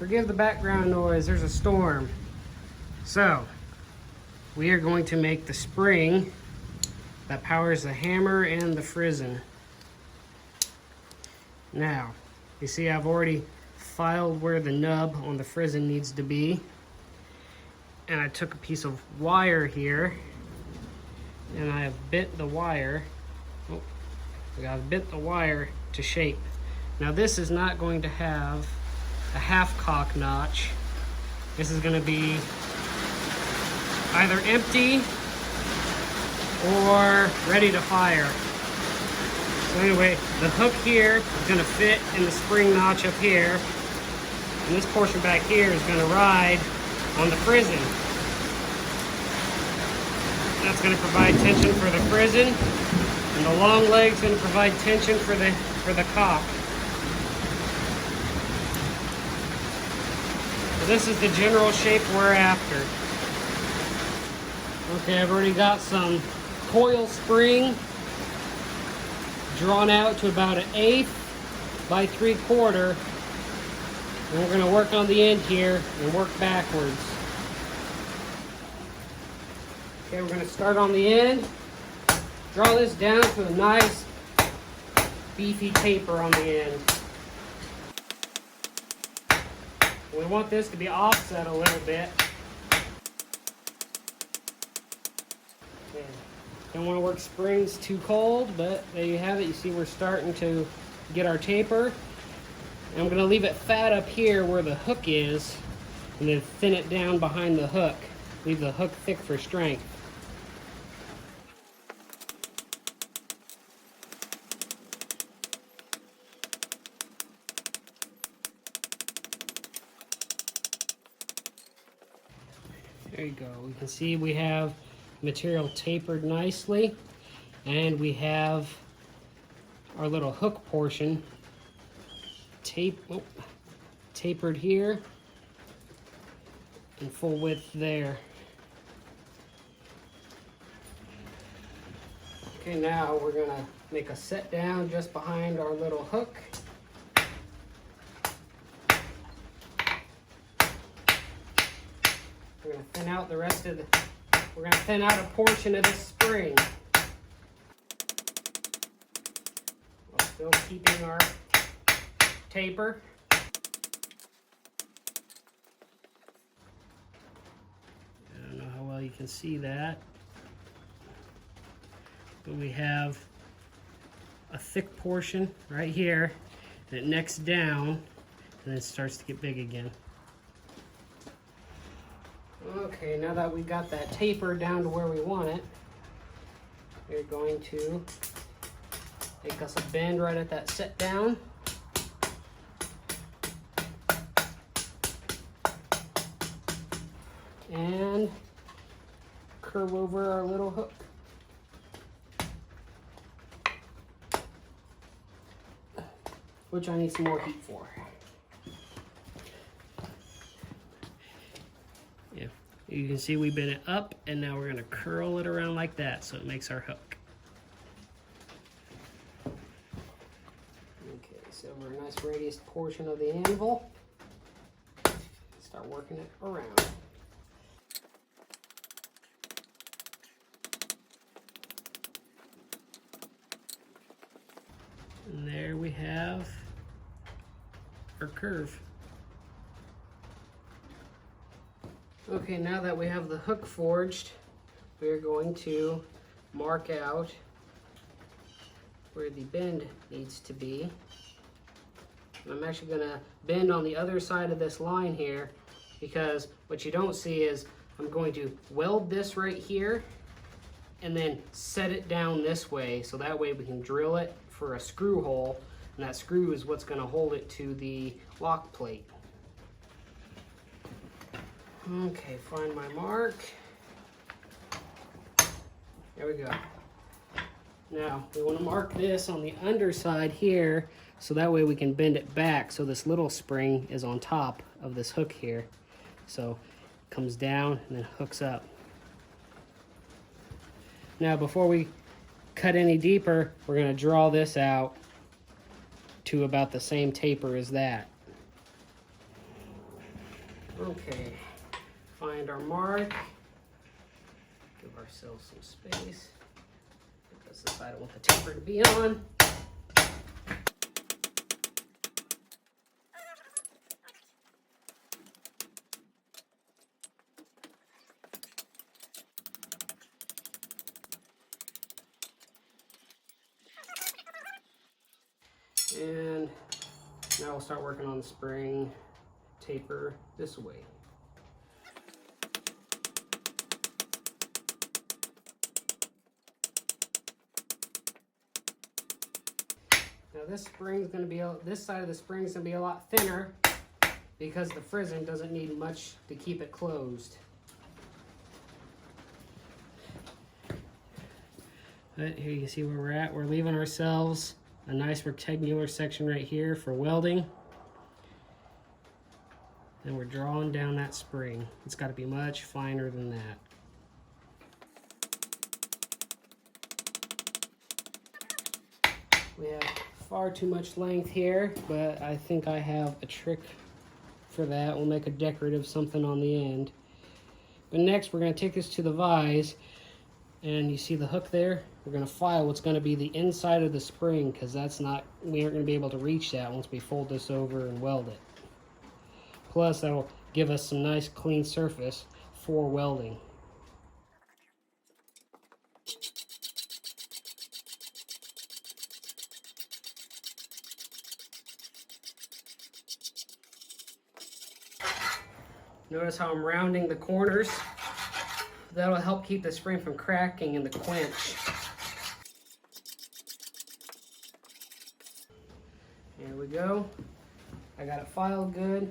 Forgive the background noise, there's a storm. So, we are going to make the spring that powers the hammer and the Frizzen. Now, you see I've already filed where the nub on the Frizzen needs to be. And I took a piece of wire here and I have bent the wire. I've bent the wire to shape. Now this is not going to have a half cock notch. This is going to be either empty or ready to fire. So anyway, the hook here is going to fit in the spring notch up here, and this portion back here is going to ride on the Frizzen. That's going to provide tension for the Frizzen, and the long leg's going to provide tension for the cock. So this is the general shape we're after. Okay, I've already got some coil spring drawn out to about 1/8 by 3/4, and we're going to work on the end here and work backwards. Okay, we're going to start on the end, draw this down to a nice beefy taper on the end. We want this to be offset a little bit. Okay. Don't want to work springs too cold, but there you have it. You see we're starting to get our taper. And I'm going to leave it fat up here where the hook is, and then thin it down behind the hook. Leave the hook thick for strength. There you go. We can see we have material tapered nicely, and we have our little hook portion tapered here and full width there. Okay, now we're gonna make a set down just behind our little hook. We're gonna thin out the rest of we're gonna thin out a portion of this spring, while still keeping our taper. I don't know how well you can see that, but we have a thick portion right here, and it necks down, and then it starts to get big again. Okay, now that we've got that taper down to where we want it, we're going to take us a bend right at that set down. And curve over our little hook. Which I need some more heat for. Yeah, you can see we bent it up, and now we're gonna curl it around like that so it makes our hook. Okay, so we're a nice radius portion of the anvil. Start working it around. And there we have our curve. Okay, now that we have the hook forged, we're going to mark out where the bend needs to be. And I'm actually going to bend on the other side of this line here, because what you don't see is I'm going to weld this right here and then set it down this way, so that way we can drill it for a screw hole, and that screw is what's going to hold it to the lock plate. Okay, find my mark. There we go. Now we want to mark this on the underside here, so that way we can bend it back so this little spring is on top of this hook here. So it comes down and then hooks up. Now before we cut any deeper, we're going to draw this out to about the same taper as that. Okay, find our mark. Give ourselves some space. That's the side I want the taper to be on. And now we'll start working on the spring taper this way. Now this spring's going to be, this side of the spring is going to be a lot thinner because the Frizzen doesn't need much to keep it closed. But here you can see where we're at. We're leaving ourselves a nice rectangular section right here for welding. Then we're drawing down that spring. It's got to be much finer than that. We have far too much length here, but I think I have a trick for that. We'll make a decorative something on the end. But next we're going to take this to the vise, and you see the hook there? We're going to file what's going to be the inside of the spring, because that's not, we aren't going to be able to reach that once we fold this over and weld it. Plus that'll give us some nice clean surface for welding. Notice how I'm rounding the corners. That'll help keep the spring from cracking in the quench. Here we go. I got it filed good.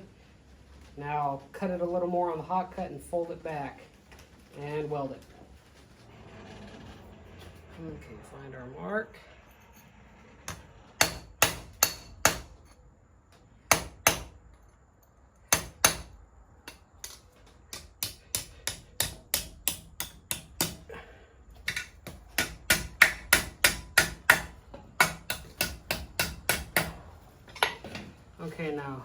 Now I'll cut it a little more on the hot cut and fold it back and weld it. Okay, find our mark. Okay, now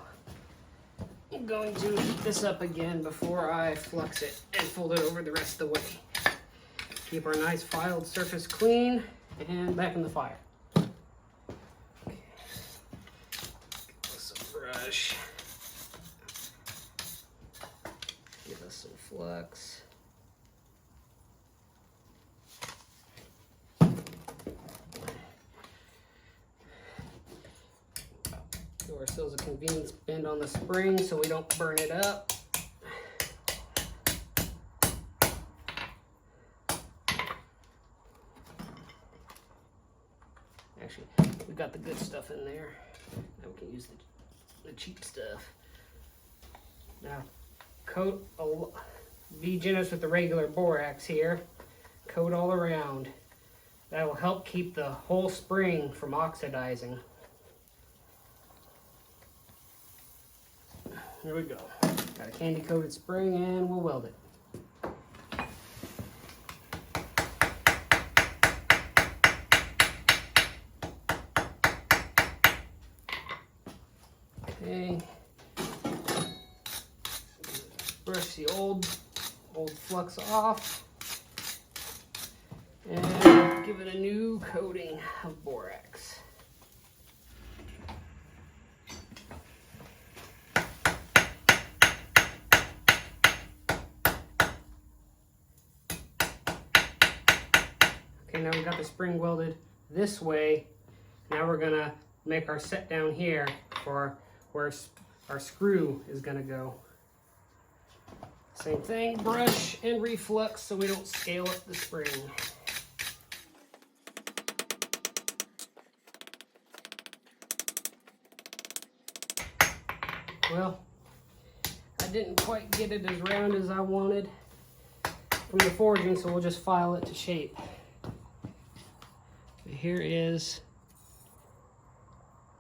I'm going to heat this up again before I flux it and fold it over the rest of the way. Keep our nice filed surface clean and back in the fire. Okay. Give us a brush. Give us some flux. Give ourselves a convenience bend on the spring so we don't burn it up. Actually, we got the good stuff in there. Now we can use the cheap stuff. Now, be generous with the regular borax here. Coat all around. That will help keep the whole spring from oxidizing. Here we go. Got a candy coated spring and we'll weld it. Okay. Brush the old flux off and give it a new coating of borax. Okay, now we got the spring welded this way. Now we're gonna make our set down here for where our screw is gonna go. Same thing, brush and reflux so we don't scale up the spring. Well, I didn't quite get it as round as I wanted from the forging, so we'll just file it to shape. But here is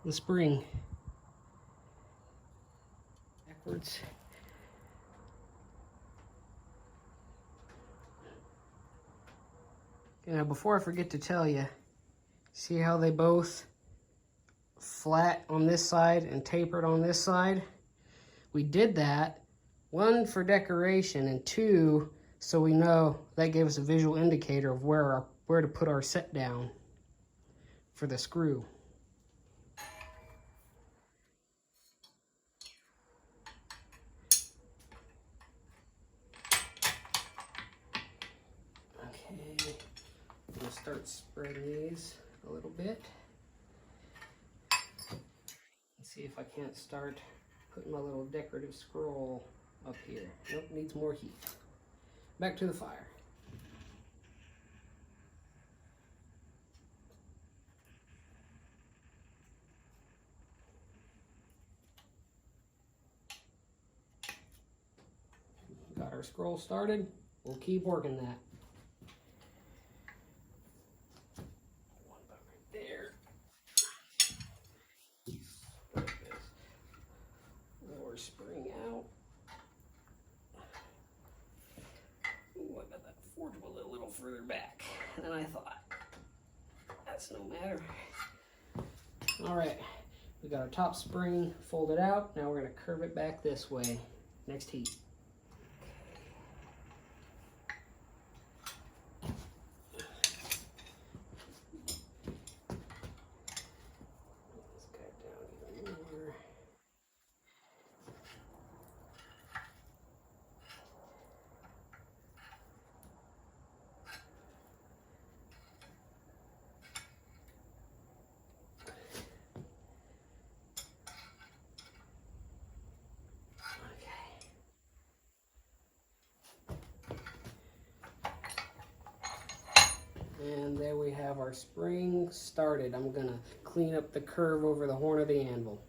the spring. Backwards. Now, before I forget to tell you, see how they both flat on this side and tapered on this side? We did that One, for decoration, and two, so we know, that gave us a visual indicator of where to put our set down for the screw. Okay, I'm gonna start spreading these a little bit. Let's see if I can't start putting my little decorative scroll up here. Nope, needs more heat. Back to the fire. Got our scroll started. We'll keep working that. One right there. Lower spring out. Ooh, I bet that forge was a little further back than I thought. That's no matter. All right, we got our top spring folded out. Now we're gonna curve it back this way. Next heat. And there we have our spring started. I'm gonna clean up the curve over the horn of the anvil.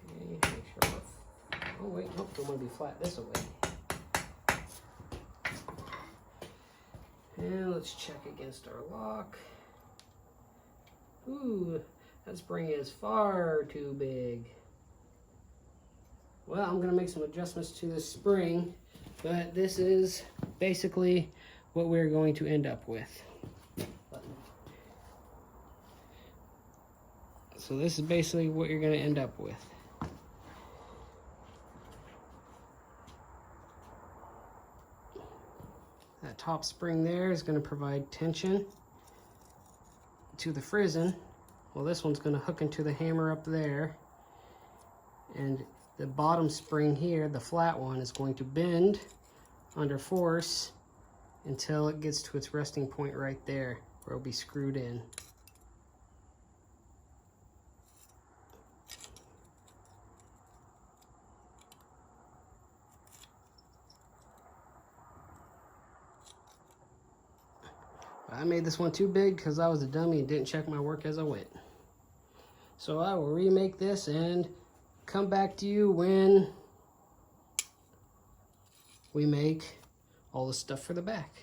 Okay, make sure oh wait, nope, don't want to be flat this way. And let's check against our lock. Ooh, that spring is far too big. Well, I'm gonna make some adjustments to this spring, but this is basically what we're going to end up with. So this is basically what you're gonna end up with. That top spring there is gonna provide tension to the Frizzen. Well, this one's going to hook into the hammer up there, and the bottom spring here, the flat one, is going to bend under force until it gets to its resting point right there, where it'll be screwed in. I made this one too big because I was a dummy and didn't check my work as I went. So I will remake this and come back to you when we make all the stuff for the back.